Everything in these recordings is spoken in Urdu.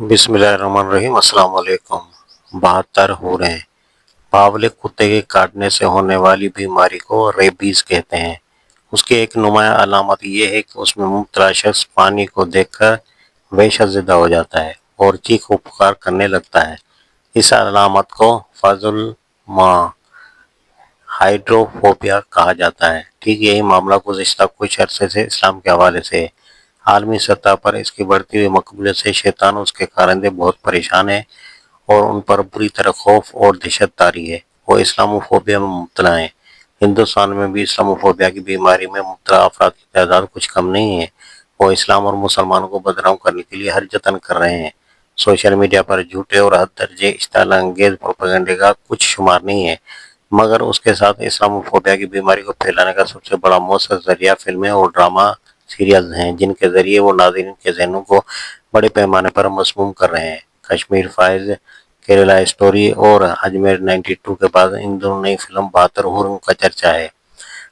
بسم اللہ الرحمن الرحیم۔ السلام علیکم۔ 72 ہو رہے ہیں۔ پاولک کتے کے کاٹنے سے ہونے والی بیماری کو ریبیز کہتے ہیں۔ اس کی ایک نمایاں علامت یہ ہے کہ اس میں مبتلا شخص پانی کو دیکھ کر وحشت زدہ ہو جاتا ہے اور چیخ و پکار کرنے لگتا ہے۔ اس علامت کو فضل ہائیڈروفوبیا کہا جاتا ہے۔ ٹھیک یہی معاملہ گزشتہ کچھ عرصے سے اسلام کے حوالے سے ہے۔ عالمی سطح پر اس کی بڑھتی ہوئی مقبولیت سے شیطان اور اس کے کارندے بہت پریشان ہیں اور ان پر بری طرح خوف اور دہشت طاری ہے۔ وہ اسلاموفوبیا میں مبتلا ہیں۔ ہندوستان میں بھی اسلاموفوبیا کی بیماری میں مبتلا افراد کی تعداد کچھ کم نہیں ہے۔ وہ اسلام اور مسلمانوں کو بدنام کرنے کے لیے ہر جتن کر رہے ہیں۔ سوشل میڈیا پر جھوٹے اور حد درجے اشتعال انگیز پروپیگنڈے کا کچھ شمار نہیں ہے، مگر اس کے ساتھ اسلاموفوبیا کی بیماری کو پھیلانے کا سب سے بڑا مؤثر ذریعہ فلمیں اور ڈرامہ سیریلز ہیں، جن کے ذریعے وہ ناظرین کے ذہنوں کو بڑے پیمانے پر مسموم کر رہے ہیں۔ کشمیر فائلز، کیرلا اسٹوری اور اجمیر 92 کے بعد ان دونوں نئی فلم 72 ہورن کا چرچا ہے۔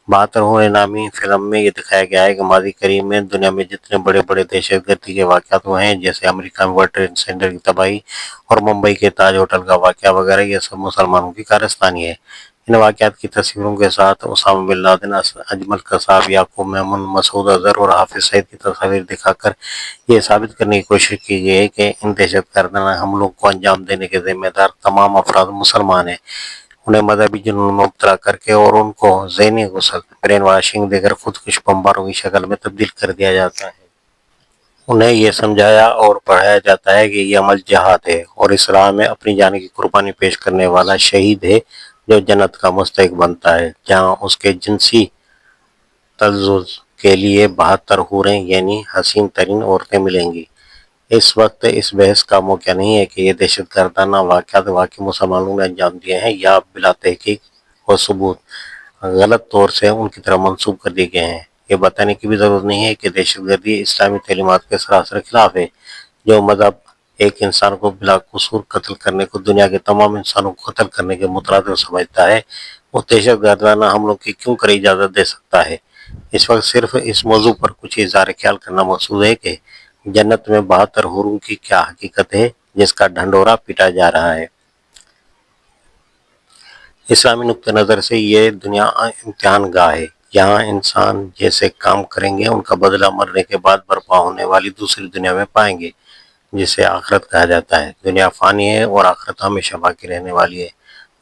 72 ہورن نامی فلم میں یہ دکھایا گیا ہے کہ ماضی قریب میں دنیا میں جتنے بڑے بڑے دہشت گردی کے واقعات ہوئے ہیں، جیسے امریکہ میں ورلڈ ٹریڈ سینٹر کی تباہی اور ممبئی کے تاج ہوٹل کا واقعہ وغیرہ، یہ سب مسلمانوں کی کارستانی ہے۔ ان واقعات کی تصویروں کے ساتھ اسامہ بن لادن، اجمل قصاب، یعقوب میمن، مسعود اظہر اور حافظ سعید کی تصاویر دکھا کر یہ ثابت کرنے کی کوشش کی گئی ہے کہ ان دہشت گردانہ حملوں کو انجام دینے کے ذمہ دار تمام افراد مسلمان ہیں۔ انہیں مذہبی جنون میں مبتلا کر کے اور ان کو ذہنی غسل، برین واشنگ دے کر خودکش بمباروں کی شکل میں تبدیل کر دیا جاتا ہے۔ انہیں یہ سمجھایا اور پڑھایا جاتا ہے کہ یہ عمل جہاد ہے اور اس راہ میں اپنی جان کی قربانی پیش کرنے والا شہید ہے جو جنت کا مستحق بنتا ہے، جہاں اس کے جنسی تلذذ کے لیے 72 حوریں یعنی حسین ترین عورتیں ملیں گی۔ اس وقت اس بحث کا موقع نہیں ہے کہ یہ دہشت گردانہ واقعات واقعی مسلمانوں نے انجام دیے ہیں یا بلا تحقیق و ثبوت غلط طور سے ان کی طرف منسوب کر دیے گئے ہیں۔ یہ بتانے کی بھی ضرورت نہیں ہے کہ دہشت گردی اسلامی تعلیمات کے سراسر خلاف ہے۔ جو مذہب ایک انسان کو بلا قصور قتل کرنے کو دنیا کے تمام انسانوں کو قتل کرنے کے مترادف سمجھتا ہے، وہ دہشت گردانہ حملوں کی کیوں کر اجازت دے سکتا ہے؟ اس وقت صرف اس موضوع پر کچھ اظہار خیال کرنا مقصود ہے کہ جنت میں 72 حوروں کی کیا حقیقت ہے جس کا ڈھنڈورا پیٹا جا رہا ہے۔ اسلامی نقطہ نظر سے یہ دنیا امتحان گاہ ہے۔ یہاں انسان جیسے کام کریں گے ان کا بدلہ مرنے کے بعد برپا ہونے والی دوسری دنیا میں پائیں گے، جسے آخرت کہا جاتا ہے۔ دنیا فانی ہے اور آخرت ہمیشہ باقی رہنے والی ہے۔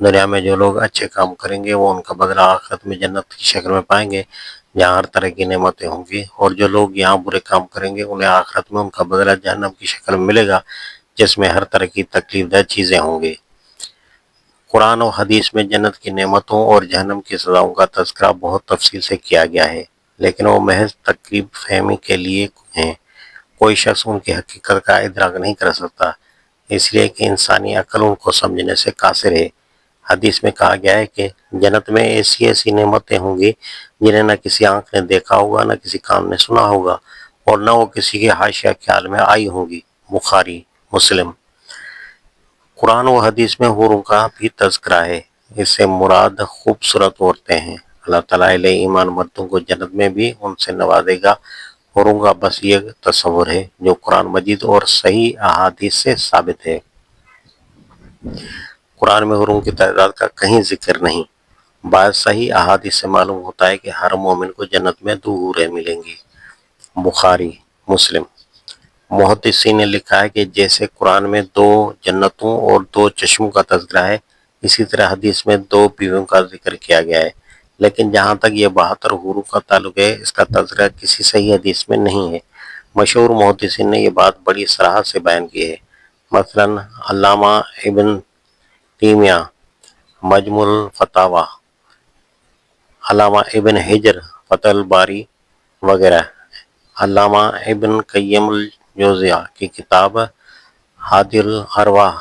دنیا میں جو لوگ اچھے کام کریں گے وہ ان کا بدلہ آخرت میں جنت کی شکل میں پائیں گے، جہاں ہر طرح کی نعمتیں ہوں گی، اور جو لوگ یہاں برے کام کریں گے انہیں آخرت میں ان کا بدلہ جہنم کی شکل میں ملے گا، جس میں ہر طرح کی تکلیف دہ چیزیں ہوں گی۔ قرآن و حدیث میں جنت کی نعمتوں اور جہنم کی سزاؤں کا تذکرہ بہت تفصیل سے کیا گیا ہے، لیکن وہ محض تقریب فہمی کے لیے ہیں۔ کوئی شخص ان کی حقیقت کا ادراک نہیں کر سکتا، اس لیے کہ انسانی عقل ان کو سمجھنے سے قاصر ہے۔ حدیث میں کہا گیا ہے کہ جنت میں ایسی ایسی نعمتیں ہوں گی جنہیں نہ کسی آنکھ نے دیکھا ہوگا، نہ کسی کان نے سنا ہوگا، اور نہ وہ کسی کے حاشیہ خیال میں آئی ہوں گی۔ بخاری مسلم۔ قرآن و حدیث میں حوروں کا بھی تذکرہ ہے۔ اس سے مراد خوبصورت عورتیں ہیں۔ اللہ تعالیٰ علیہ ایمان مردوں کو جنت میں بھی ان سے نوازے گا۔ حوروں کا بس یہ تصور ہے جو قرآن مجید اور صحیح احادیث سے ثابت ہے۔ قرآن میں حوروں کی تعداد کا کہیں ذکر نہیں۔ بعض صحیح احادیث سے معلوم ہوتا ہے کہ ہر مومن کو جنت میں 2 حوریں ملیں گی۔ بخاری مسلم۔ محدثین نے لکھا ہے کہ جیسے قرآن میں 2 جنتوں اور 2 چشموں کا تذکرہ ہے، اسی طرح حدیث میں 2 بیویوں کا ذکر کیا گیا ہے، لیکن جہاں تک یہ 72 حوروں کا تعلق ہے، اس کا تذکرہ کسی صحیح حدیث میں نہیں ہے۔ مشہور محدثین نے یہ بات بڑی صراحت سے بیان کی ہے۔ مثلا علامہ ابن تیمیہ مجموع الفتاوی، علامہ ابن حجر فتح الباری وغیرہ، علامہ ابن قیم الجوزیہ کی کتاب ہادی الارواح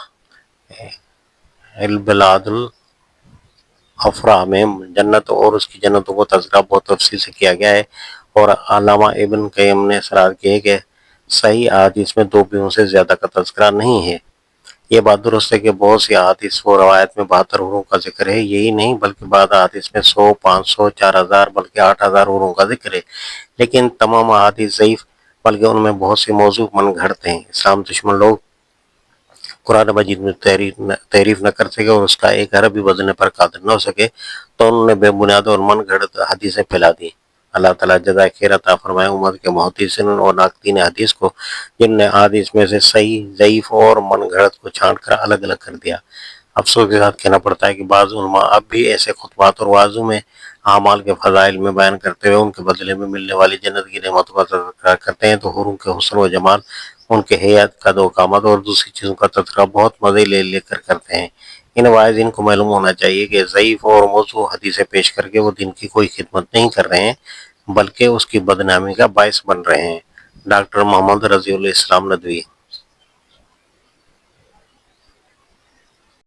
البلاد الافراح میں جنت اور اس کی جنتوں کو تذکرہ بہت تفصیل سے کیا گیا ہے، اور علامہ ابن قیم نے اصرار کی ہے کہ صحیح احادیث میں 2 بیویوں سے زیادہ کا تذکرہ نہیں ہے۔ یہ بات درست ہے کہ بہت سی احادیث و روایت میں 72 حوروں کا ذکر ہے، یہی نہیں بلکہ بعض احادیث میں 100، 500، 4000 بلکہ 8000 حوروں کا ذکر ہے، لیکن تمام احادیث ضعیف، بلکہ ان میں بہت سے موضوع من گھڑت ہیں۔ اسلام دشمن لوگ قرآن مجید میں تعریف نہ کر سکے اور اس کا ایک حرف بھی بدلنے پر قادر نہ ہو سکے تو انہوں نے بے بنیاد اور من گھڑت حدیثیں پھیلا دی۔ اللہ تعالیٰ جزائے خیر عطا فرمائے امت کے محدثین اور ناقدین حدیث کو، جن نے حدیث میں سے صحیح، ضعیف اور من گھڑت کو چھانٹ کر الگ الگ کر دیا۔ افسوس کے ساتھ کہنا پڑتا ہے کہ بعض علماء اب بھی ایسے خطبات اور وعظوں میں اعمال کے فضائل میں بیان کرتے ہوئے ان کے بدلے میں ملنے والی جنت کی نعمتوں کا تذکرہ کرتے ہیں، تو حوروں کے حسن و جمال، ان کے حیات، قد و قامت اور دوسری چیزوں کا تذکرہ بہت مزے لے لے کر کرتے ہیں۔ ان واعظین کو معلوم ہونا چاہیے کہ ضعیف اور موضوع حدیثیں پیش کر کے وہ دین کی کوئی خدمت نہیں کر رہے ہیں بلکہ اس کی بدنامی کا باعث بن رہے ہیں۔ ڈاکٹر محمد رضی الاسلام ندوی۔